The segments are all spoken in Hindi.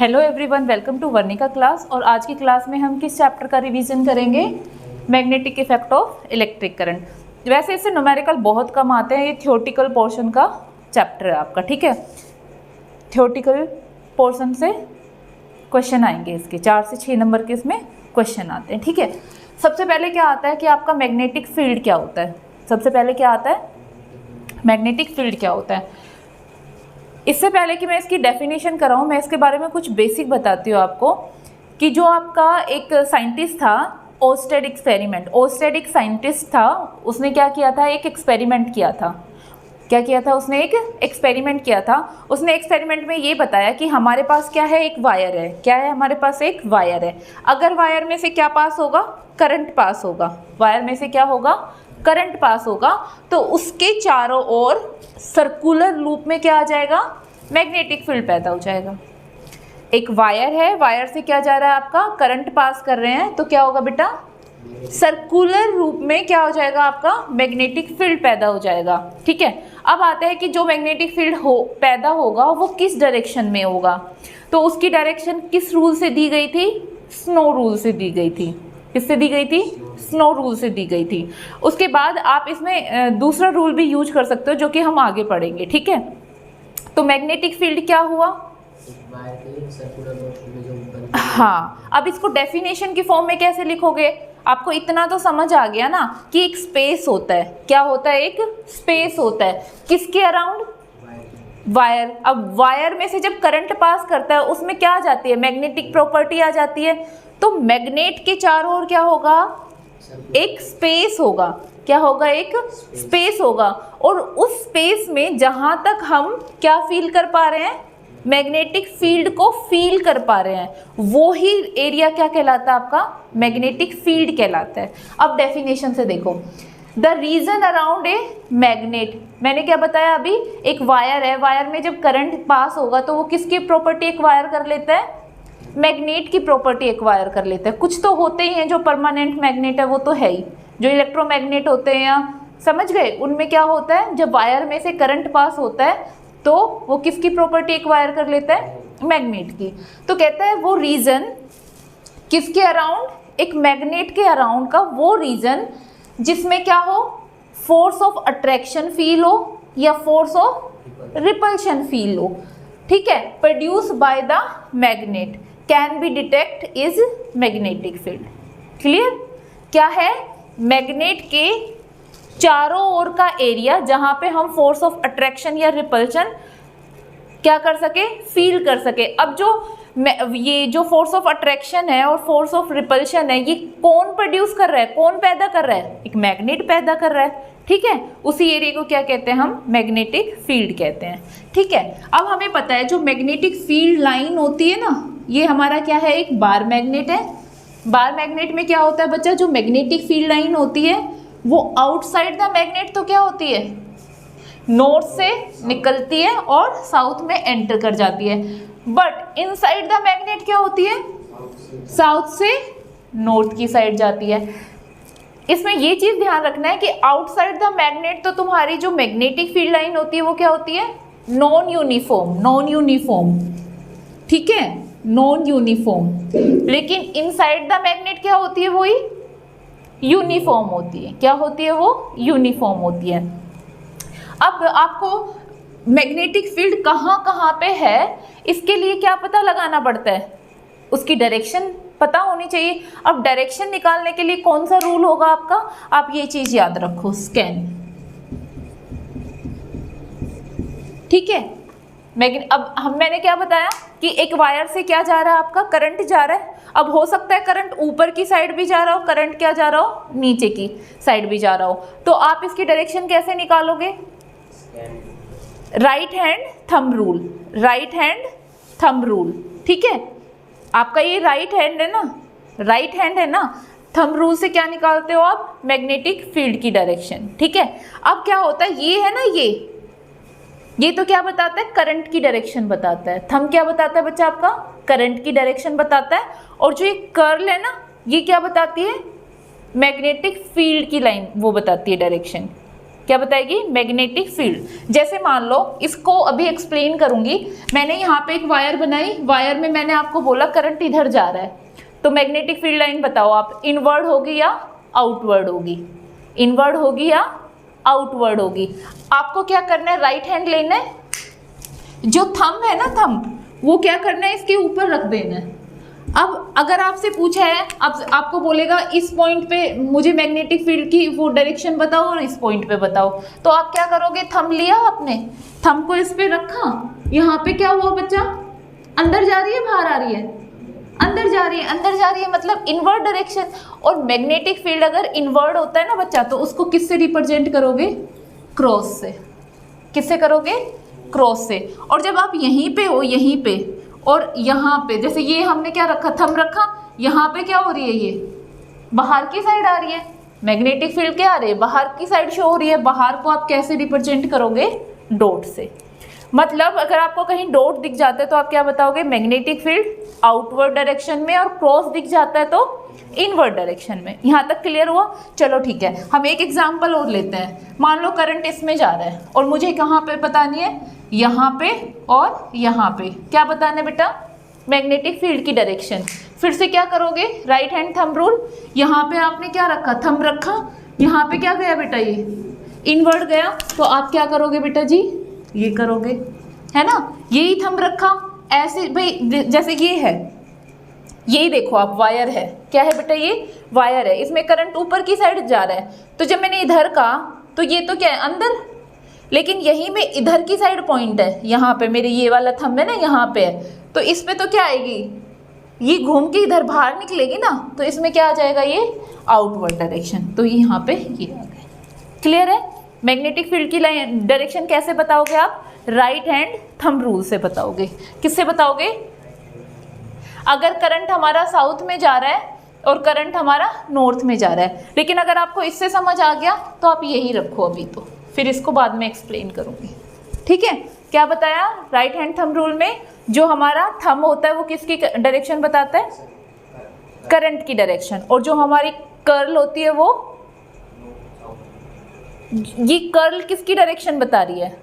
Hello everyone, welcome to Varnika class. और आज की क्लास में हम किस चैप्टर का रिवीजन करेंगे? Magnetic effect of electric current. वैसे इससे न्यूमेरिकल बहुत कम आते हैं, ये थ्योरेटिकल पोर्शन का चैप्टर है आपका, ठीक है। थ्योरेटिकल पोर्शन से क्वेश्चन आएंगे, इसके 4 से 6 नंबर के इसमें क्वेश्चन आते हैं, ठीक है। सबसे पहले क्या आता है कि आपका मैग्नेटिक फील्ड क्या होता है। सबसे पहले क्या आता है? मैग्नेटिक फील्ड क्या होता है। इससे पहले कि मैं इसकी डेफिनेशन कराऊँ, मैं इसके बारे में कुछ बेसिक बताती हूँ आपको कि जो आपका एक साइंटिस्ट था, ओस्टेड एक्सपेरिमेंट। ओस्टेड एक साइंटिस्ट था, उसने क्या किया था? एक एक्सपेरिमेंट किया था। क्या किया था उसने? एक एक्सपेरिमेंट किया था। उसने एक्सपेरिमेंट में ये बताया कि हमारे पास क्या है? एक वायर है। क्या है हमारे पास? एक वायर है। अगर वायर में से क्या पास होगा? करंट पास होगा। वायर में से क्या होगा? करंट पास होगा। तो उसके चारों ओर सर्कुलर लूप में क्या आ जाएगा? मैग्नेटिक फील्ड पैदा हो जाएगा। एक वायर है, वायर से क्या जा रहा है? आपका करंट पास कर रहे हैं, तो क्या होगा बेटा? सर्कुलर रूप में क्या हो जाएगा? आपका मैग्नेटिक फील्ड पैदा हो जाएगा, ठीक है। अब आते हैं कि जो मैग्नेटिक फील्ड पैदा होगा वो किस डायरेक्शन में होगा। तो उसकी डायरेक्शन किस रूल से दी गई थी? स्नो रूल से दी गई थी। किससे दी गई थी? स्नो रूल से दी गई थी। उसके बाद आप इसमें दूसरा रूल भी यूज कर सकते हो, जो कि हम आगे पढ़ेंगे, ठीक है। तो मैग्नेटिक फील्ड क्या हुआ? हाँ, अब इसको डेफिनेशन की फॉर्म में कैसे लिखोगे? आपको इतना तो समझ आ गया ना कि एक स्पेस होता है। क्या होता है? एक स्पेस होता है। किसके अराउंड? वायर। अब वायर में से जब करंट पास करता है उसमें क्या आ जाती है? मैग्नेटिक प्रॉपर्टी आ जाती है। तो मैग्नेट के चारों ओर क्या होगा? एक स्पेस होगा। क्या होगा? एक स्पेस होगा। और उस स्पेस में जहां तक हम क्या फील कर पा रहे हैं? मैग्नेटिक फील्ड को फील कर पा रहे हैं, वो ही एरिया क्या कहलाता है? आपका मैग्नेटिक फील्ड कहलाता है। अब डेफिनेशन से देखो, the region around a magnet. मैंने क्या बताया अभी? एक वायर है, वायर में जब करंट पास होगा तो वो किसकी प्रॉपर्टी एक्वायर कर लेता है? मैग्नेट की प्रॉपर्टी एक्वायर कर लेता है। कुछ तो होते ही हैं जो परमानेंट मैग्नेट है, वो तो है ही। जो इलेक्ट्रोमैग्नेट होते हैं, या समझ गए, उनमें क्या होता है? जब वायर में से करंट पास होता है तो वो किसकी प्रॉपर्टी एक्वायर कर लेता है? मैग्नेट की। तो कहता है वो रीजन किसके अराउंड? एक मैग्नेट के अराउंड का वो रीजन जिसमें क्या हो? फोर्स ऑफ अट्रैक्शन फील हो या फोर्स ऑफ रिपल्शन फील हो, ठीक है, produce by the magnet can be detect is magnetic field. Clear? क्या है? मैग्नेट के चारों ओर का एरिया जहां पे हम फोर्स ऑफ अट्रैक्शन या रिपल्शन क्या कर सके? फील कर सके। अब ये जो फोर्स ऑफ अट्रैक्शन है और फोर्स ऑफ रिपल्शन है, ये कौन प्रोड्यूस कर रहा है? कौन पैदा कर रहा है? एक मैग्नेट पैदा कर रहा है, ठीक है। उसी एरिया को क्या कहते हैं? हम मैग्नेटिक फील्ड कहते हैं, ठीक है। अब हमें पता है जो मैग्नेटिक फील्ड लाइन होती है ना, ये हमारा क्या है? एक बार मैग्नेट है। बार मैग्नेट में क्या होता है बच्चा? जो मैग्नेटिक फील्ड लाइन होती है वो आउटसाइड द मैग्नेट तो क्या होती है? नॉर्थ से निकलती है और साउथ में एंटर कर जाती है। बट इनसाइड द मैग्नेट क्या होती है? साउथ से नॉर्थ की साइड जाती है। इसमें ये चीज ध्यान रखना है कि आउटसाइड द मैग्नेट तो तुम्हारी जो मैग्नेटिक फील्ड लाइन होती है वो क्या होती है? Non uniform. नॉन यूनिफॉर्म, ठीक है, नॉन यूनिफॉर्म। लेकिन इनसाइड द मैग्नेट क्या होती है? वही यूनिफॉर्म होती है। क्या होती है? वो यूनिफॉर्म होती है। अब आपको मैग्नेटिक फील्ड कहाँ कहाँ पे है, इसके लिए क्या पता लगाना पड़ता है? उसकी डायरेक्शन पता होनी चाहिए। अब डायरेक्शन निकालने के लिए कौन सा रूल होगा आपका? आप ये चीज याद रखो, स्कैन, ठीक है। मैंने क्या बताया कि एक वायर से क्या जा रहा है? आपका करंट जा रहा है। अब हो सकता है करंट ऊपर की साइड भी जा रहा हो, करंट क्या जा रहा हो? नीचे की साइड भी जा रहा हो। तो आप इसकी डायरेक्शन कैसे निकालोगे? Right hand thumb rule. Right hand thumb rule, ठीक है। आपका ये राइट हैंड है ना, राइट हैंड है ना, थंब रूल से क्या निकालते हो आप? मैग्नेटिक फील्ड की डायरेक्शन, ठीक है। अब क्या होता है? ये है ना, ये तो क्या बताता है? करंट की डायरेक्शन बताता है। थंब क्या बताता है बच्चा आपका? करंट की डायरेक्शन बताता है। और जो ये कर्ल है ना, ये क्या बताती है? मैग्नेटिक फील्ड की लाइन, वो बताती है डायरेक्शन, क्या बताएगी? Magnetic field. जैसे मान लो, इसको अभी एक्सप्लेन करूंगी। मैंने यहाँ पे एक वायर बनाई, वायर में मैंने आपको बोला करंट इधर जा रहा है, तो मैग्नेटिक फील्ड लाइन बताओ आप, इनवर्ड होगी या आउटवर्ड होगी? इनवर्ड होगी या आउटवर्ड होगी? आपको क्या करना है, राइट हैंड लेना है, जो थंब है ना, थंब, वो क्या करना है, इसके ऊपर रख देना है। अब अगर आपसे पूछा है, आपको बोलेगा इस पॉइंट पे मुझे मैग्नेटिक फील्ड की वो डायरेक्शन बताओ और इस पॉइंट पे बताओ, तो आप क्या करोगे, थंब लिया आपने, थंब को इस पे रखा, यहाँ पे क्या हुआ बच्चा, अंदर जा रही है बाहर आ रही है, अंदर जा रही है, अंदर जा रही है, मतलब इनवर्ड डायरेक्शन। और मैग्नेटिक फील्ड अगर इनवर्ड होता है ना बच्चा, तो उसको किससे रिप्रेजेंट करोगे, क्रॉस से। किससे करोगे, क्रॉस से। और जब आप यहीं पे हो, यहीं पे और यहाँ पे, जैसे ये हमने क्या रखा, थंब रखा, यहाँ पे क्या हो रही है, ये बाहर की साइड आ रही है, मैग्नेटिक फील्ड क्या आ रही है, बाहर की साइड शो हो रही है। बाहर को आप कैसे रिप्रेजेंट करोगे, डॉट से। मतलब अगर आपको कहीं डॉट दिख जाता है तो आप क्या बताओगे, मैग्नेटिक फील्ड आउटवर्ड डायरेक्शन में, और क्रॉस दिख जाता है तो इनवर्ड डायरेक्शन में। यहाँ तक क्लियर हुआ? चलो ठीक है, हम एक एग्जांपल और लेते हैं। मान लो करंट इसमें जा रहा है और मुझे कहाँ पे बतानी है, यहाँ पे और यहाँ पे। क्या बताना है बेटा, मैग्नेटिक फील्ड की डायरेक्शन। फिर से क्या करोगे, राइट हैंड थंब रूल, यहाँ पे आपने क्या रखा, थंब रखा, यहाँ पे क्या गया बेटा, ये इनवर्ड गया, तो आप क्या करोगे बेटा जी, ये करोगे, है ना, यही थंब रखा ऐसे। भाई जैसे ये है, यही देखो आप, वायर है, क्या है बेटा, ये वायर है, इसमें करंट ऊपर की साइड जा रहा है, तो जब मैंने इधर कहा तो ये तो क्या है, अंदर, लेकिन यही में इधर की साइड पॉइंट है, यहाँ पे मेरे ये वाला थंब है ना, यहाँ पे है, तो इस पे तो क्या आएगी, ये घूम के इधर बाहर निकलेगी ना, तो इसमें क्या आ जाएगा, ये आउटवर्ड डायरेक्शन। तो यहाँ पे ये आ गया। क्लियर है? मैग्नेटिक फील्ड की लाइन डायरेक्शन कैसे बताओगे आप, राइट हैंड थंब रूल से बताओगे। किससे बताओगे? अगर करंट हमारा साउथ में जा रहा है और करंट हमारा नॉर्थ में जा रहा है, लेकिन अगर आपको इससे समझ आ गया तो आप यही रखो अभी, तो फिर इसको बाद में एक्सप्लेन करूंगी। ठीक है? क्या बताया, राइट हैंड थंब रूल में जो हमारा थंब होता है वो किसकी डायरेक्शन बताता है, करंट की डायरेक्शन, और जो हमारी कर्ल होती है वो, ये कर्ल किसकी डायरेक्शन बता रही है,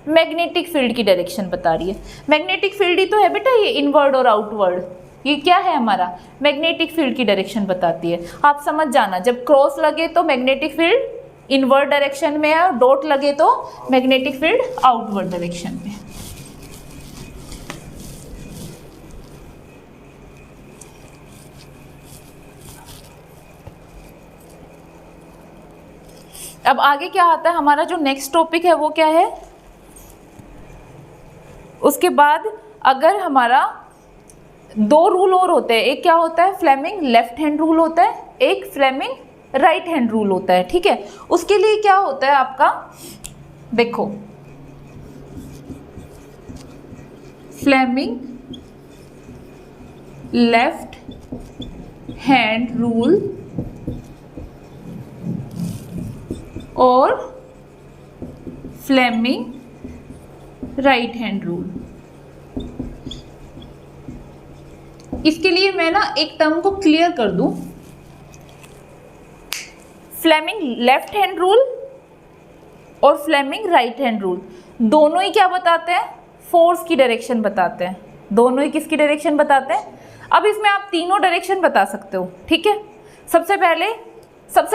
मैग्नेटिक फील्ड की डायरेक्शन बता रही है। मैग्नेटिक फील्ड ही तो है बेटा ये, इनवर्ड और आउटवर्ड, ये क्या है हमारा, मैग्नेटिक फील्ड की डायरेक्शन बताती है। आप समझ जाना, जब क्रॉस लगे तो मैग्नेटिक फील्ड इनवर्ड डायरेक्शन में है, और डॉट लगे तो मैग्नेटिक फील्ड आउटवर्ड डायरेक्शन में। अब आगे क्या आता है, हमारा जो नेक्स्ट टॉपिक है वो क्या है, उसके बाद अगर हमारा दो रूल और होते हैं, एक क्या होता है, फ्लेमिंग लेफ्ट हैंड रूल होता है, एक फ्लेमिंग राइट हैंड रूल होता है। ठीक है? उसके लिए क्या होता है आपका, देखो, फ्लेमिंग लेफ्ट हैंड रूल और फ्लेमिंग राइट हैंड रूल। इसके लिए मैं ना एक टर्म को क्लियर कर दूं, फ्लेमिंग लेफ्ट हैंड रूल और फ्लेमिंग राइट हैंड रूल दोनों ही क्या बताते हैं, फोर्स की डायरेक्शन बताते हैं। दोनों ही किसकी डायरेक्शन बताते हैं? अब इसमें आप तीनों डायरेक्शन बता सकते हो। ठीक है? सबसे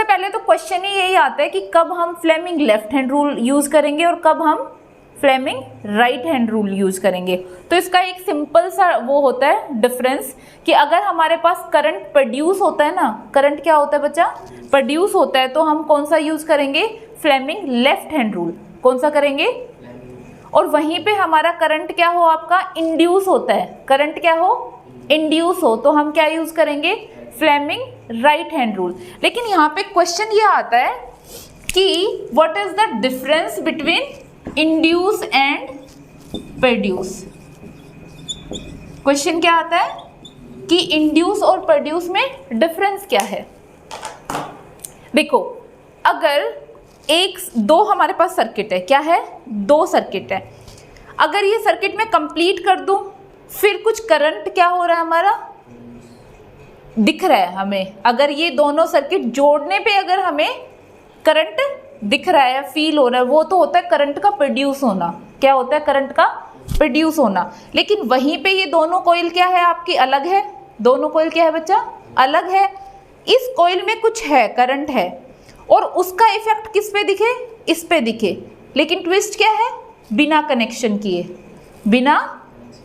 पहले तो क्वेश्चन ही यही आता है कि कब हम Fleming left hand rule use करेंगे और कब हम Fleming right hand rule use करेंगे। तो इसका एक सिंपल सा वो होता है डिफरेंस, कि अगर हमारे पास करंट प्रोड्यूस होता है ना, करंट क्या होता है बच्चा, प्रोड्यूस होता है, तो हम कौन सा यूज करेंगे, फ्लेमिंग लेफ्ट हैंड रूल। कौन सा करेंगे? और वहीं पे हमारा करंट क्या हो, आपका इंड्यूस होता है, करंट क्या हो, इंड्यूस हो, तो हम क्या यूज करेंगे, फ्लेमिंग राइट हैंड रूल। लेकिन यहाँ पे क्वेश्चन ये आता है कि what is the difference between induce and produce. Question क्या आता है कि इंड्यूस और प्रोड्यूस में डिफरेंस क्या है। देखो, अगर दो हमारे पास सर्किट है, क्या है, दो सर्किट है, अगर ये सर्किट में कंप्लीट कर दूं, फिर कुछ करंट क्या हो रहा है, हमारा दिख रहा है हमें। अगर ये दोनों सर्किट जोड़ने पे अगर हमें करंट दिख रहा है, फील हो रहा है, वो तो होता है करंट का प्रोड्यूस होना। क्या होता है? करंट का प्रोड्यूस होना। लेकिन वहीं पे ये दोनों कॉइल क्या है आपकी? अलग है। दोनों कॉइल क्या है बच्चा? अलग है। इस कॉइल में कुछ है, करंट है, और उसका इफेक्ट किस पे दिखे? इस पे दिखे। लेकिन ट्विस्ट क्या है? बिना कनेक्शन किए, बिना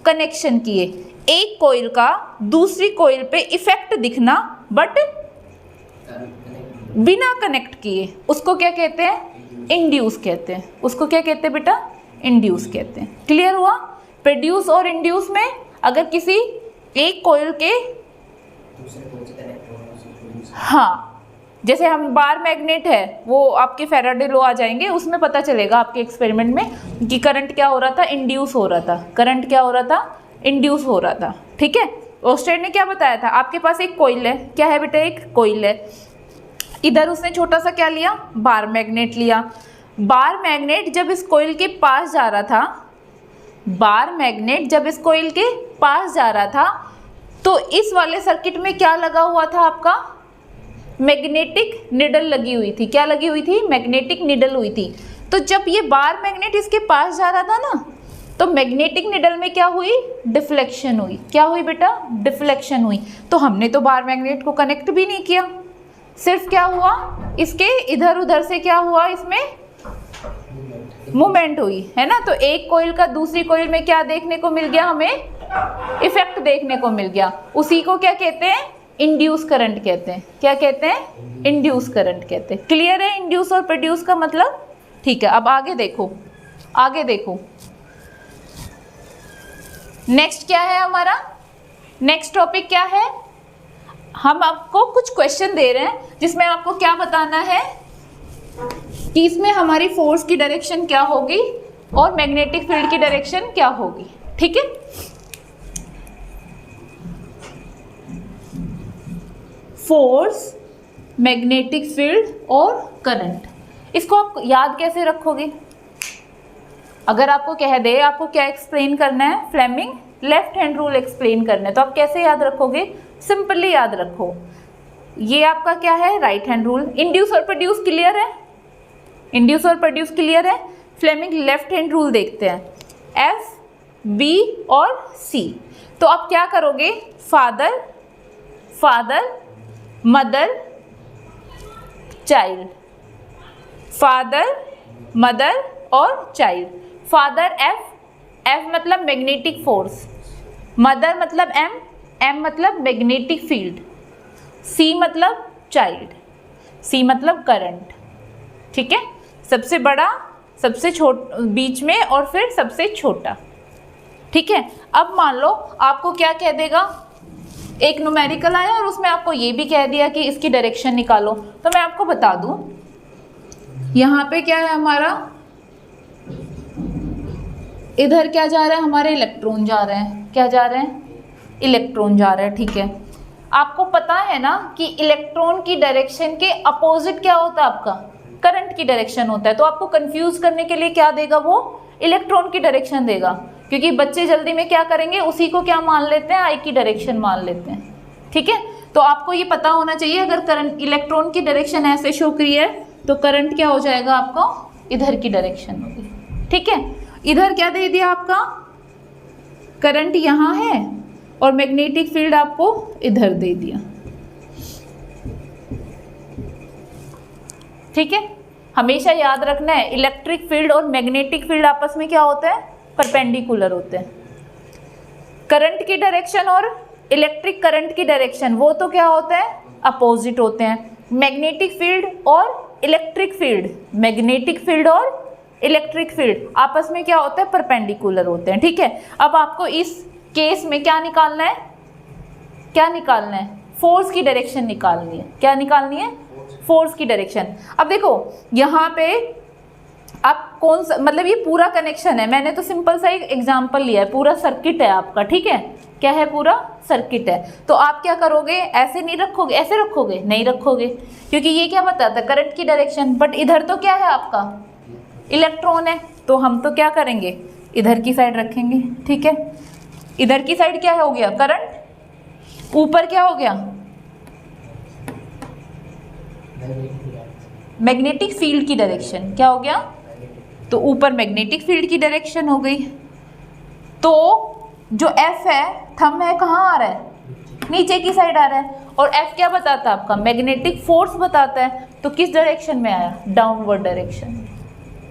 कनेक्शन किए एक कॉइल का दूसरी कॉइल पे इफेक्ट दिखना, बट बिना कनेक्ट किए, उसको क्या कहते हैं? इंड्यूस कहते हैं। उसको क्या कहते हैं बेटा? इंड्यूस कहते हैं। क्लियर हुआ? प्रोड्यूस और इंड्यूस में अगर किसी एक कॉइल के, हाँ, जैसे हम बार मैग्नेट है, वो आपके फैराडे लॉ आ जाएंगे, उसमें पता चलेगा आपके एक्सपेरिमेंट में कि करंट क्या हो रहा था? इंड्यूस हो रहा था। करंट क्या हो रहा था? इंड्यूस हो रहा था। ठीक है। ओस्टेड ने क्या बताया था? आपके पास एक कॉइल है, क्या है बेटा? एक कॉइल है। इधर उसने छोटा सा क्या लिया? बार मैग्नेट लिया। बार मैग्नेट जब इस कॉइल के पास जा रहा था, बार मैग्नेट जब इस कॉइल के पास जा रहा था, तो इस वाले सर्किट में क्या लगा हुआ था आपका? मैग्नेटिक निडल लगी हुई थी। क्या लगी हुई थी? मैग्नेटिक निडल हुई थी। तो जब ये बार मैग्नेट इसके पास जा रहा था ना, तो मैग्नेटिक निडल में क्या हुई? डिफ्लेक्शन हुई। क्या हुई बेटा? डिफ्लेक्शन हुई। तो हमने तो बार मैग्नेट को कनेक्ट भी नहीं किया, सिर्फ क्या हुआ? इसके इधर उधर से क्या हुआ? इसमें मूवमेंट हुई, है ना। तो एक कॉइल का दूसरी कॉइल में क्या देखने को मिल गया? हमें इफेक्ट देखने को मिल गया। उसी को क्या कहते हैं? इंड्यूस करंट कहते हैं। क्या कहते हैं? इंड्यूस करंट कहते हैं। क्लियर है इंड्यूस और प्रोड्यूस का मतलब? ठीक है। अब आगे देखो, आगे देखो, नेक्स्ट क्या है हमारा? नेक्स्ट टॉपिक क्या है? हम आपको कुछ क्वेश्चन दे रहे हैं जिसमें आपको क्या बताना है कि इसमें हमारी फोर्स की डायरेक्शन क्या होगी और मैग्नेटिक फील्ड की डायरेक्शन क्या होगी। ठीक है। फोर्स, मैग्नेटिक फील्ड और करंट, इसको आप याद कैसे रखोगे? अगर आपको कह दे आपको क्या एक्सप्लेन करना है? Fleming left hand rule explain करना है, तो आप कैसे याद रखोगे? सिंपली याद रखो, ये आपका क्या है? Right hand rule. इंड्यूस और प्रोड्यूस क्लियर है? इंड्यूस और प्रोड्यूस क्लियर है। फ्लेमिंग लेफ्ट हैंड रूल देखते हैं, एफ, बी और सी। तो आप क्या करोगे? Father, father, mother, child, father, mother और चाइल्ड। फादर एफ, एफ मतलब मैग्नेटिक फोर्स, मदर मतलब एम, एम मतलब मैग्नेटिक फील्ड, सी मतलब चाइल्ड, सी मतलब करंट। ठीक है। सबसे बड़ा, सबसे बीच में और फिर सबसे छोटा। ठीक है। अब मान लो आपको क्या कह देगा? एक न्यूमेरिकल आया और उसमें आपको ये भी कह दिया कि इसकी डायरेक्शन निकालो। तो मैं आपको बता दूं, यहाँ पे क्या है हमारा? इधर क्या जा रहा है? हमारे इलेक्ट्रॉन जा रहे हैं। क्या जा रहे हैं? इलेक्ट्रॉन जा रहा है। ठीक है। आपको पता है ना कि इलेक्ट्रॉन की डायरेक्शन के अपोजिट क्या होता है? आपका करंट की डायरेक्शन होता है। तो आपको कंफ्यूज करने के लिए क्या देगा? वो इलेक्ट्रॉन की डायरेक्शन देगा, क्योंकि बच्चे जल्दी में क्या करेंगे? उसी को क्या मान लेते हैं? आई की डायरेक्शन मान लेते हैं। ठीक है। तो आपको ये पता होना चाहिए, अगर करंट इलेक्ट्रॉन की डायरेक्शन ऐसे शो करी है तो करंट क्या हो जाएगा? आपको इधर की डायरेक्शन होगी। ठीक है। इधर क्या दे दिया? आपका करंट यहाँ है और मैग्नेटिक फील्ड आपको इधर दे दिया। ठीक है। हमेशा याद रखना है, इलेक्ट्रिक फील्ड और मैग्नेटिक फील्ड आपस में क्या होते हैं? परपेंडिकुलर होते हैं। करंट की डायरेक्शन और इलेक्ट्रिक करंट की डायरेक्शन वो तो क्या होते हैं? अपोजिट होते हैं। मैग्नेटिक फील्ड और इलेक्ट्रिक फील्ड, मैग्नेटिक फील्ड और इलेक्ट्रिक फील्ड आपस में क्या होता है? परपेंडिकुलर होते हैं। ठीक है। अब आपको इस केस में क्या निकालना है? क्या निकालना है? फोर्स की डायरेक्शन निकालनी है। क्या निकालनी है? फोर्स की डायरेक्शन। अब देखो यहाँ पे आप कौन सा, मतलब ये पूरा कनेक्शन है, मैंने तो सिंपल सा एक एग्जांपल लिया है, पूरा सर्किट है आपका। ठीक है। क्या है? पूरा सर्किट है। तो आप क्या करोगे? ऐसे नहीं रखोगे, ऐसे रखोगे? नहीं रखोगे, क्योंकि ये क्या बताता है? करंट की डायरेक्शन। बट इधर तो क्या है? आपका इलेक्ट्रॉन है, तो हम तो क्या करेंगे? इधर की साइड रखेंगे। ठीक है। इधर की साइड क्या हो गया? करंट। ऊपर क्या हो गया? मैग्नेटिक फील्ड की डायरेक्शन क्या हो गया, तो ऊपर मैग्नेटिक फील्ड की डायरेक्शन हो गई। तो जो एफ है, थंब है, कहाँ आ रहा है, नीचे की साइड आ रहा है, और एफ क्या बताता है आपका, मैग्नेटिक फोर्स बताता है। तो किस डायरेक्शन में आया, डाउनवर्ड डायरेक्शन।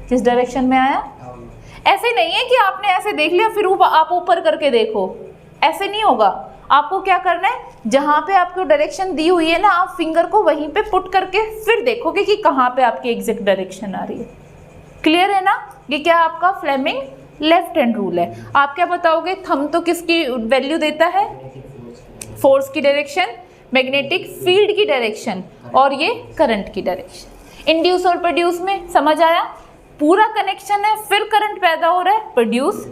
किस डायरेक्शन में आया, ऐसे नहीं है कि आपने ऐसे देख लिया फिर आप ऊपर करके देखो, ऐसे नहीं होगा। आपको क्या करना है, जहां पे आपको डायरेक्शन दी हुई है ना, आप फिंगर को वहीं पे पुट करके फिर देखोगे कि कहाँ पे आपकी एग्जैक्ट डायरेक्शन आ रही है। क्लियर है ना, ये क्या आपका फ्लेमिंग लेफ्ट हैंड रूल है। आप क्या बताओगे, थंब तो किसकी वैल्यू देता है, फोर्स की डायरेक्शन, मैग्नेटिक फील्ड की डायरेक्शन, और ये करंट की डायरेक्शन। इंड्यूस और प्रोड्यूस में समझ आया, पूरा कनेक्शन है, फिर करंट पैदा हो रहा है, प्रोड्यूस।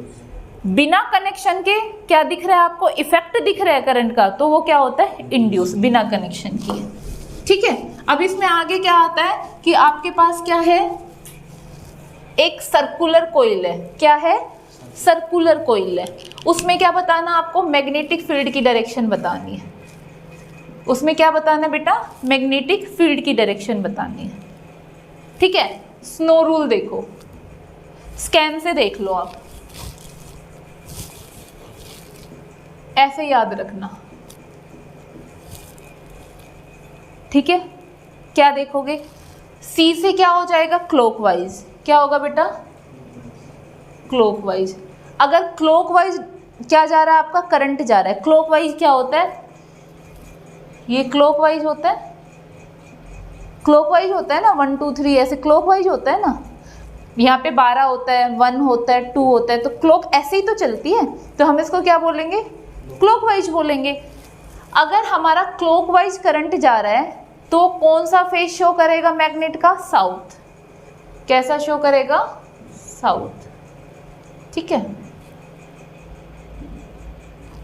बिना कनेक्शन के क्या दिख रहा है आपको, इफेक्ट दिख रहा है करंट का, तो वो क्या होता है, इंड्यूस, बिना कनेक्शन के। ठीक है, अब इसमें आगे क्या आता है कि आपके पास क्या है, एक सर्कुलर कोइल है। क्या है, सर्कुलर कोइल है। उसमें क्या बताना आपको, मैग्नेटिक फील्ड की डायरेक्शन बतानी है। उसमें क्या बताना है बेटा, मैग्नेटिक फील्ड की डायरेक्शन बतानी है। ठीक है, स्नो रूल देखो, स्कैन से देख लो आप, ऐसे याद रखना। ठीक है, क्या देखोगे, सी से क्या हो जाएगा, क्लॉकवाइज। क्या होगा बेटा, क्लॉकवाइज। अगर क्लॉकवाइज क्या जा रहा है आपका, करंट जा रहा है। क्लॉकवाइज क्या होता है, ये क्लॉकवाइज होता है, क्लॉकवाइज होता है ना, 1 2 3 ऐसे क्लॉकवाइज होता है ना। यहाँ पे 12 होता है, 1 होता है, 2 होता है, तो क्लॉक ऐसे ही तो चलती है, तो हम इसको क्या बोलेंगे, क्लॉकवाइज बोलेंगे। अगर हमारा क्लॉकवाइज करंट जा रहा है तो कौन सा फेज शो करेगा मैग्नेट का, साउथ। कैसा शो करेगा, साउथ। ठीक है,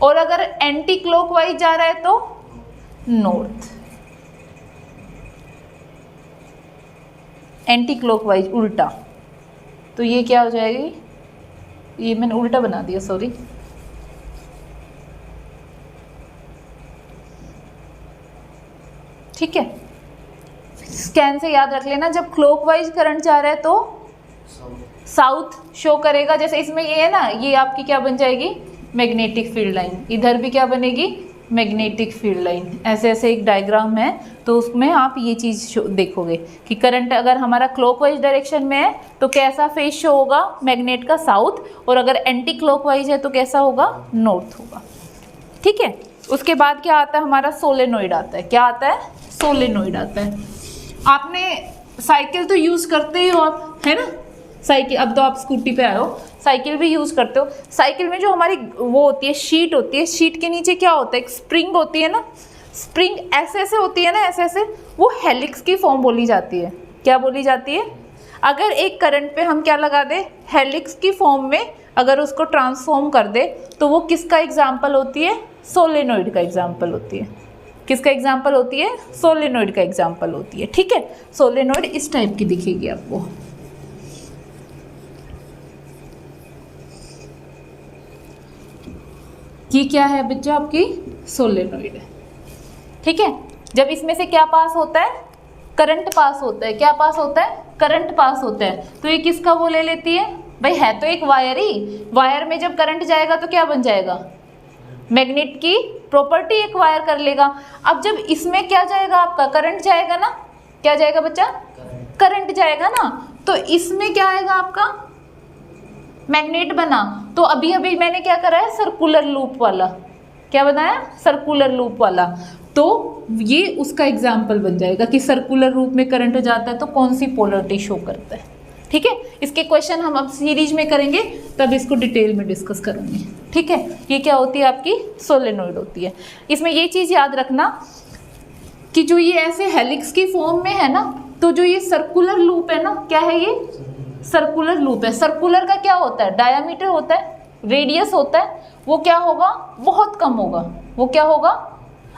और अगर एंटी क्लॉकवाइज जा रहा है तो नॉर्थ। एंटी क्लॉकवाइज उल्टा, तो ये क्या हो जाएगी, ये मैंने उल्टा बना दिया, सॉरी। ठीक है, स्कैन से याद रख लेना, जब क्लॉकवाइज करंट जा रहा है तो साउथ शो करेगा। जैसे इसमें ये है ना, ये आपकी क्या बन जाएगी, मैग्नेटिक फील्ड लाइन। इधर भी क्या बनेगी, मैग्नेटिक फील्ड लाइन। ऐसे ऐसे एक डायग्राम है, तो उसमें आप ये चीज़ देखोगे कि करंट अगर हमारा क्लॉकवाइज डायरेक्शन में है तो कैसा फेज शो होगा मैग्नेट का, साउथ, और अगर एंटी क्लॉकवाइज है तो कैसा होगा, नॉर्थ होगा। ठीक है, उसके बाद क्या आता है हमारा, सोलेनोइड आता है। क्या आता है, सोलेनोइड आता है। आपने साइकिल तो यूज़ करते ही हो आप, है ना, साइकिल। अब तो आप स्कूटी पे आए हो, साइकिल भी यूज़ करते हो। साइकिल में जो हमारी वो होती है, शीट होती है, शीट के नीचे क्या होता है, एक स्प्रिंग होती है ना। स्प्रिंग ऐसे ऐसे होती है ना, ऐसे ऐसे, वो हेलिक्स की फॉर्म बोली जाती है। क्या बोली जाती है, अगर एक करंट पे हम क्या लगा दे, हेलिक्स की फॉर्म में अगर उसको ट्रांसफॉर्म कर दे तो वो किसका एग्जाम्पल होती है, सोलेनोइड का एग्जाम्पल होती है। किसका एग्जाम्पल होती है, सोलेनोइड का एग्जाम्पल होती है। ठीक है, सोलेनोइड इस टाइप की दिखेगी आपको। ये क्या है बच्चा, आपकी सोलेनोइड है। ठीक है, जब इसमें से क्या पास होता है, करंट पास होता है। क्या पास होता है, करंट पास होता है। तो ये किसका वो ले लेती है भाई, है तो एक वायर ही। वायर में जब करंट जाएगा तो क्या बन जाएगा, मैग्नेट की प्रॉपर्टी एक वायर कर लेगा। अब जब इसमें क्या जाएगा, आपका करंट जाएगा ना, क्या जाएगा बच्चा, करंट जाएगा ना, तो इसमें क्या आएगा आपका, मैग्नेट बना। तो अभी अभी मैंने क्या करा है, सर्कुलर लूप वाला, क्या बनाया, सर्कुलर लूप वाला। तो ये उसका एग्जाम्पल बन जाएगा कि सर्कुलर रूप में करंट जाता है तो कौन सी पोलरिटी शो करता है। ठीक है, इसके क्वेश्चन हम अब सीरीज में करेंगे, तब इसको डिटेल में डिस्कस करेंगे। ठीक है, ये क्या होती है आपकी, सोलेनोइड होती है। इसमें ये चीज़ याद रखना कि जो ये ऐसे हेलिक्स की फॉर्म में है ना, तो जो ये सर्कुलर लूप है ना, क्या है ये, सर्कुलर लूप है। सर्कुलर का क्या होता है, डायामीटर होता है, रेडियस होता है, वो क्या होगा, बहुत कम होगा। वो क्या होगा,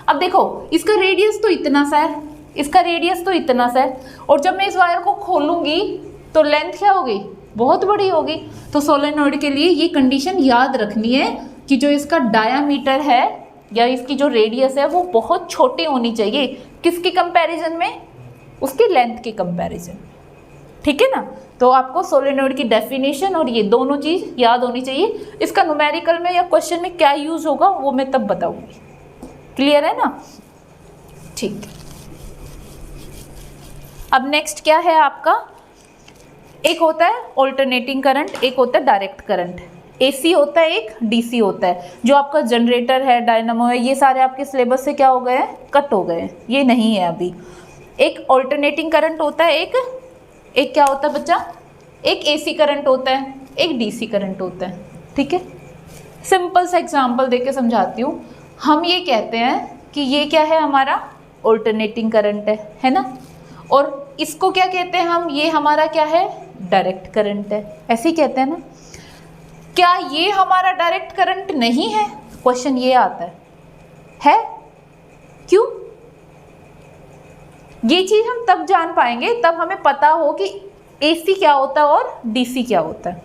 अब देखो इसका रेडियस तो इतना सा है, इसका रेडियस तो इतना सा है, और जब मैं इस वायर को खोलूंगी तो लेंथ क्या होगी, बहुत बड़ी होगी। तो सोलेनोइड के लिए ये कंडीशन याद रखनी है कि जो इसका डायामीटर है या इसकी जो रेडियस है वो बहुत छोटी होनी चाहिए। किसके कंपैरिजन में, उसकी लेंथ के कंपैरिजन। ठीक है ना। तो आपको सोलेनोइड की डेफिनेशन और ये दोनों चीज़ याद होनी चाहिए। इसका न्यूमेरिकल में या क्वेश्चन में क्या यूज़ होगा वो मैं तब बताऊंगी। क्लियर है ना। ठीक। अब नेक्स्ट क्या है आपका, एक होता है ऑल्टरनेटिंग करंट, एक होता है डायरेक्ट करंट। एसी होता है, एक डीसी होता है। जो आपका जनरेटर है, डायनामो है, ये सारे आपके सिलेबस से क्या हो गए हैं, कट हो गए हैं, ये नहीं है अभी। एक ऑल्टरनेटिंग करंट होता है, एक क्या होता है बच्चा, एक एसी करंट होता है, एक डीसी करंट होता है। ठीक है। सिंपल सा एग्जांपल देके समझाती हूँ। हम ये कहते हैं कि ये क्या है, हमारा ऑल्टरनेटिंग करंट है ना। और इसको क्या कहते हैं हम, ये हमारा क्या है, डायरेक्ट करंट है, ऐसे ही कहते हैं ना। क्या ये हमारा डायरेक्ट करंट नहीं है, क्वेश्चन ये आता है क्यों? ये चीज हम तब जान पाएंगे तब हमें पता हो कि एसी क्या होता है और डीसी क्या होता है।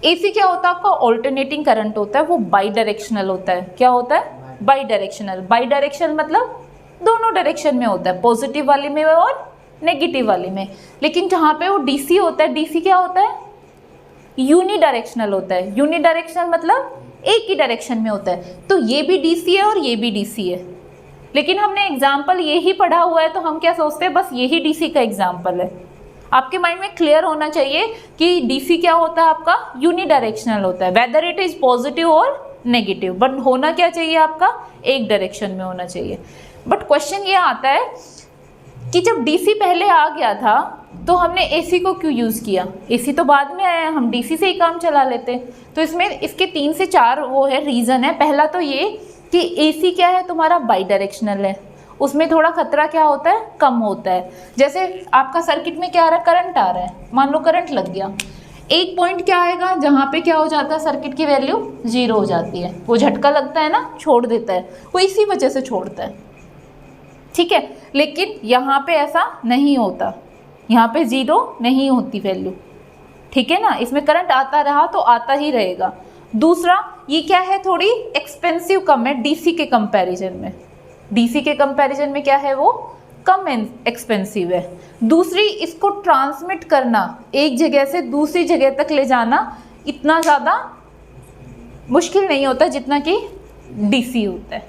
एसी क्या होता है, आपका ऑल्टरनेटिंग करंट होता है, वो बाई डायरेक्शनल होता है। क्या होता है, बाई डायरेक्शनल। बाई डायरेक्शनल मतलब दोनों डायरेक्शन में होता है, पॉजिटिव वाली में और नेगेटिव वाली में। लेकिन जहाँ पे वो डीसी होता है, डीसी क्या होता है, यूनिडायरेक्शनल होता है। यूनिडायरेक्शनल मतलब एक ही डायरेक्शन में होता है। तो ये भी डीसी है और ये भी डीसी है। लेकिन हमने एग्जाम्पल ये ही पढ़ा हुआ है तो हम क्या सोचते हैं, बस यही डीसी का एग्जाम्पल है। आपके माइंड में क्लियर होना चाहिए कि डीसी क्या होता है, आपका यूनिडायरेक्शनल होता है, वेदर इट इज पॉजिटिव और नेगेटिव, बट होना क्या चाहिए, आपका एक डायरेक्शन में होना चाहिए। बट क्वेश्चन ये आता है कि जब डीसी पहले आ गया था तो हमने एसी को क्यों यूज़ किया, एसी तो बाद में आया, हम डीसी से ही काम चला लेते। तो इसमें इसके 3 से 4 वो है रीज़न है। पहला तो ये कि एसी क्या है, तुम्हारा बाई डायरेक्शनल है, उसमें थोड़ा खतरा क्या होता है, कम होता है। जैसे आपका सर्किट में क्या आ रहा है, करंट आ रहा है, मान लो करंट लग गया, एक पॉइंट क्या आएगा जहाँ पे क्या हो जाता है, सर्किट की वैल्यू 0 हो जाती है। वो झटका लगता है ना, छोड़ देता है, वो इसी वजह से छोड़ता है। ठीक है। लेकिन यहाँ पे ऐसा नहीं होता, यहाँ पे 0 नहीं होती वैल्यू। ठीक है ना। इसमें करंट आता रहा तो आता ही रहेगा। दूसरा ये क्या है, थोड़ी एक्सपेंसिव कम है डीसी के कंपैरिजन में। डीसी के कंपैरिजन में क्या है, वो कम एक्सपेंसिव है। दूसरी, इसको ट्रांसमिट करना, एक जगह से दूसरी जगह तक ले जाना इतना ज़्यादा मुश्किल नहीं होता जितना कि डीसी होता है।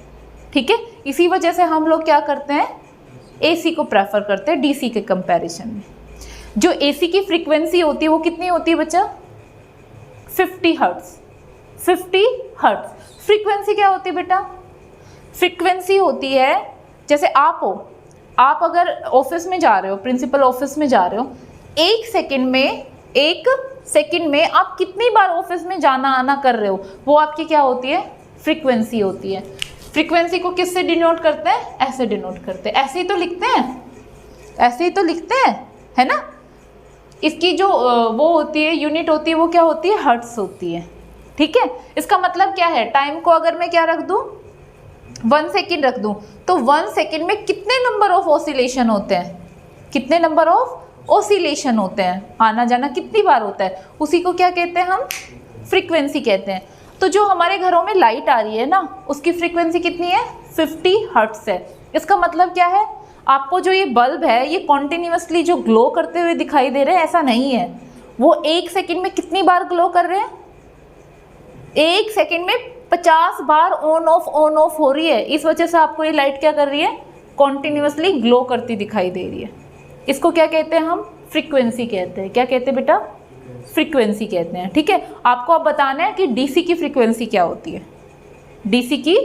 ठीक है। इसी वजह से हम लोग क्या करते हैं, एसी को प्रेफर करते हैं डीसी के कंपैरिजन में। जो एसी की फ्रीक्वेंसी होती है वो कितनी होती है बच्चा, 50 हर्ट्ज। 50 हर्ट्ज फ्रीक्वेंसी क्या होती है बेटा, फ्रीक्वेंसी होती है, जैसे आप हो, आप अगर ऑफिस में जा रहे हो, प्रिंसिपल ऑफिस में जा रहे हो, एक सेकंड में आप कितनी बार ऑफिस में जाना आना कर रहे हो, वो आपकी क्या होती है, फ्रीक्वेंसी होती है। फ्रीक्वेंसी को किससे डिनोट करते हैं, ऐसे डिनोट करते हैं, ऐसे ही तो लिखते हैं, ऐसे ही तो लिखते हैं, है ना। इसकी जो वो होती है, यूनिट होती है, वो क्या होती है, हर्ट्ज होती है। ठीक है। इसका मतलब क्या है, टाइम को अगर मैं क्या रख दूं, 1 सेकेंड रख दूं, तो 1 सेकेंड में कितने नंबर ऑफ ऑसिलेशन होते हैं, कितने नंबर ऑफ ऑसिलेशन होते हैं, आना जाना कितनी बार होता है, उसी को क्या कहते हैं हम, फ्रीक्वेंसी कहते हैं। तो जो हमारे घरों में लाइट आ रही है ना, उसकी फ्रीक्वेंसी कितनी है, 50 हर्ट्ज है। इसका मतलब क्या है, आपको जो ये बल्ब है ये कॉन्टिन्यूसली जो ग्लो करते हुए दिखाई दे रहे हैं, ऐसा नहीं है। वो 1 सेकेंड में कितनी बार ग्लो कर रहे हैं, 1 सेकेंड में 50 बार ऑन ऑफ हो रही है। इस वजह से आपको ये लाइट क्या कर रही है, कॉन्टिन्यूसली ग्लो करती दिखाई दे रही है। इसको क्या कहते हैं हम, फ्रीक्वेंसी कहते हैं। क्या कहते हैं बेटा, फ्रीक्वेंसी कहते हैं। ठीक है। आपको अब बताना है कि डीसी की फ्रीक्वेंसी क्या होती है, डीसी की।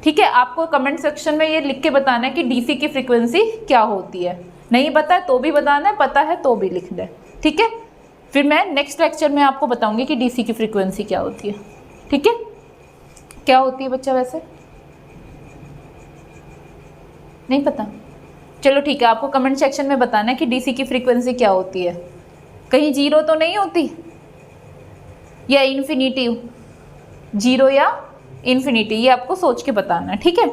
ठीक है। आपको कमेंट सेक्शन में ये लिख के बताना है कि डीसी की फ्रीक्वेंसी क्या होती है। नहीं पता है तो भी बताना है, पता है तो भी लिखना है। ठीक है। फिर मैं नेक्स्ट लेक्चर में आपको बताऊंगी कि डीसी की फ्रीक्वेंसी क्या होती है। ठीक है। क्या होती है बच्चा, वैसे नहीं पता, चलो ठीक है। आपको कमेंट सेक्शन में बताना है कि डीसी की फ्रीक्वेंसी क्या होती है। कहीं 0 तो नहीं होती, या इन्फिनिटी, 0 या इन्फिनिटी, ये आपको सोच के बताना है। ठीक है।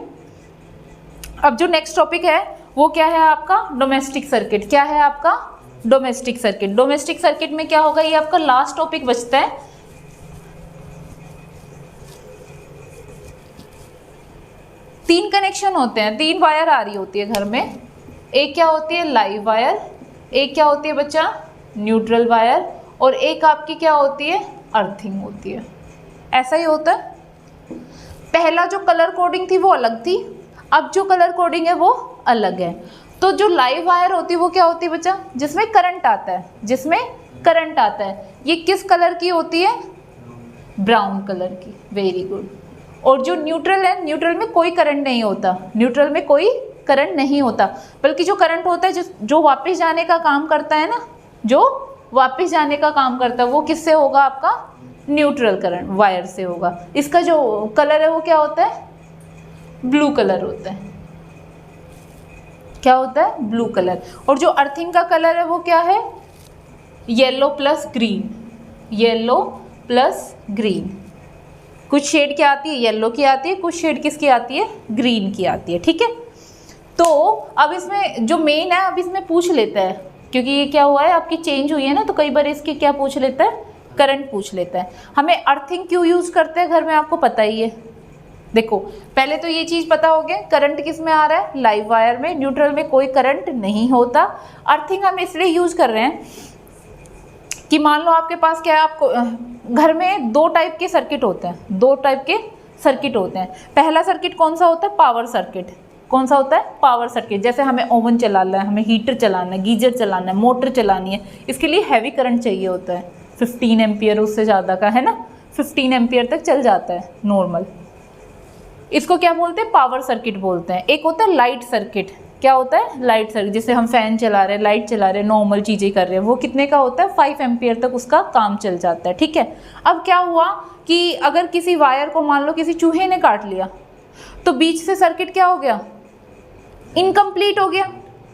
अब जो नेक्स्ट टॉपिक है वो क्या है आपका, डोमेस्टिक सर्किट। क्या है आपका, डोमेस्टिक सर्किट। डोमेस्टिक सर्किट में क्या होगा, ये आपका लास्ट टॉपिक बचता है। तीन कनेक्शन होते हैं, 3 वायर आ रही होती है घर में, एक क्या होती है लाइव वायर, एक क्या होती है बच्चा न्यूट्रल वायर, और एक आपकी क्या होती है अर्थिंग होती है। ऐसा ही होता है। पहला जो कलर कोडिंग थी वो अलग थी, अब जो कलर कोडिंग है वो अलग है। तो जो लाइव वायर होती है वो क्या होती है बच्चा, जिसमें करंट आता है, जिसमें करंट आता है। ये किस कलर की होती है, ब्राउन कलर की, वेरी गुड। और जो न्यूट्रल है, न्यूट्रल में कोई करंट नहीं होता, न्यूट्रल में कोई करंट नहीं होता, बल्कि जो करंट होता है जो वापस जाने का काम करता है ना, जो वापस जाने का काम करता है वो किससे होगा, आपका न्यूट्रल करंट वायर से होगा। इसका जो कलर है वो क्या होता है, ब्लू कलर होता है। क्या होता है, ब्लू कलर। और जो अर्थिंग का कलर है वो क्या है, yellow plus green, yellow plus green. कुछ शेड क्या आती है, येलो की आती है, कुछ शेड किसकी आती है, ग्रीन की आती है। ठीक है, तो अब इसमें जो मेन है, अब इसमें पूछ लेता है, क्योंकि ये क्या हुआ है आपकी चेंज हुई है ना, तो कई बार इसकी क्या पूछ लेता है, करंट पूछ लेता है। हमें अर्थिंग क्यों यूज़ करते हैं घर में, आपको पता ही है। देखो पहले तो ये चीज़ पता हो गया, करंट किस में आ रहा है, लाइव वायर में, न्यूट्रल में कोई करंट नहीं होता। अर्थिंग हम इसलिए यूज़ कर रहे हैं कि मान लो आपके पास क्या है, आपको घर में दो टाइप के सर्किट होते हैं, दो टाइप के सर्किट होते हैं। पहला सर्किट कौन सा होता है, पावर सर्किट। कौन सा होता है, पावर सर्किट। जैसे हमें ओवन चलाना है, हमें हीटर चलाना है, गीजर चलाना है, मोटर चलानी है, इसके लिए हैवी करंट चाहिए होता है, 15 एम्पियर उससे ज़्यादा का, है ना, 15 एम्पियर तक चल जाता है नॉर्मल। इसको क्या बोलते हैं, पावर सर्किट बोलते हैं। एक होता है लाइट सर्किट। क्या होता है, लाइट सर्किट, जिससे हम फैन चला रहे हैं, लाइट चला रहे हैं, नॉर्मल चीज़ें कर रहे हैं, वो कितने का होता है, 5 एम्पियर तक उसका काम चल जाता है। ठीक है, अब क्या हुआ कि अगर किसी वायर को मान लो किसी चूहे ने काट लिया, तो बीच से सर्किट क्या हो गया, इनकम्प्लीट हो गया,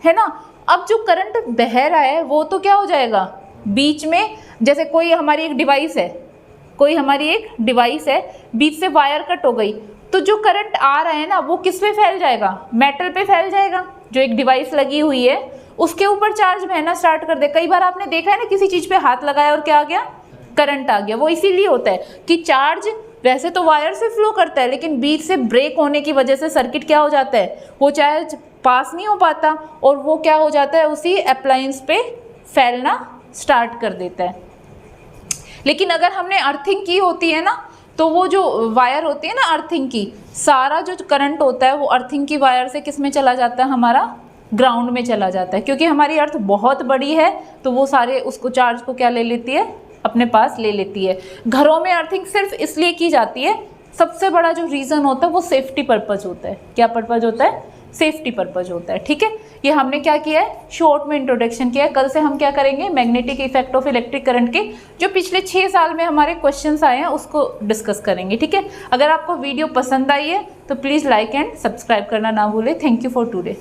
है ना। अब जो करंट बह रहा है वो तो क्या हो जाएगा, बीच में, जैसे कोई हमारी एक डिवाइस है, कोई हमारी एक डिवाइस है, बीच से वायर कट हो गई, तो जो करंट आ रहा है ना वो किस पे फैल जाएगा, मेटल पे फैल जाएगा। जो एक डिवाइस लगी हुई है उसके ऊपर चार्ज बहना स्टार्ट कर दे। कई बार आपने देखा है ना, किसी चीज़ पे हाथ लगाया और क्या आ गया, करंट आ गया। वो इसीलिए होता है कि चार्ज वैसे तो वायर से फ्लो करता है, लेकिन बीच से ब्रेक होने की वजह से सर्किट क्या हो जाता है, वो चार्ज पास नहीं हो पाता और वो क्या हो जाता है, उसी अप्लायंस पे फैलना स्टार्ट कर देता है। लेकिन अगर हमने अर्थिंग की होती है ना, तो वो जो वायर होती है ना अर्थिंग की, सारा जो करंट होता है वो अर्थिंग की वायर से किस में चला जाता है, हमारा ग्राउंड में चला जाता है। क्योंकि हमारी अर्थ बहुत बड़ी है तो वो सारे उसको चार्ज को क्या ले लेती है, अपने पास ले लेती है। घरों में अर्थिंग सिर्फ इसलिए की जाती है, सबसे बड़ा जो रीज़न होता है वो सेफ्टी पर्पज़ होता है। क्या पर्पज़ होता है, सेफ्टी पर्पज़ होता है। ठीक है, ये हमने क्या किया है, शॉर्ट में इंट्रोडक्शन किया है। कल से हम क्या करेंगे, magnetic effect of electric current के जो पिछले 6 साल में हमारे क्वेश्चंस आए हैं उसको डिस्कस करेंगे। ठीक है, अगर आपको वीडियो पसंद आई है तो प्लीज़ लाइक एंड सब्सक्राइब करना ना भूलें। Thank you for today.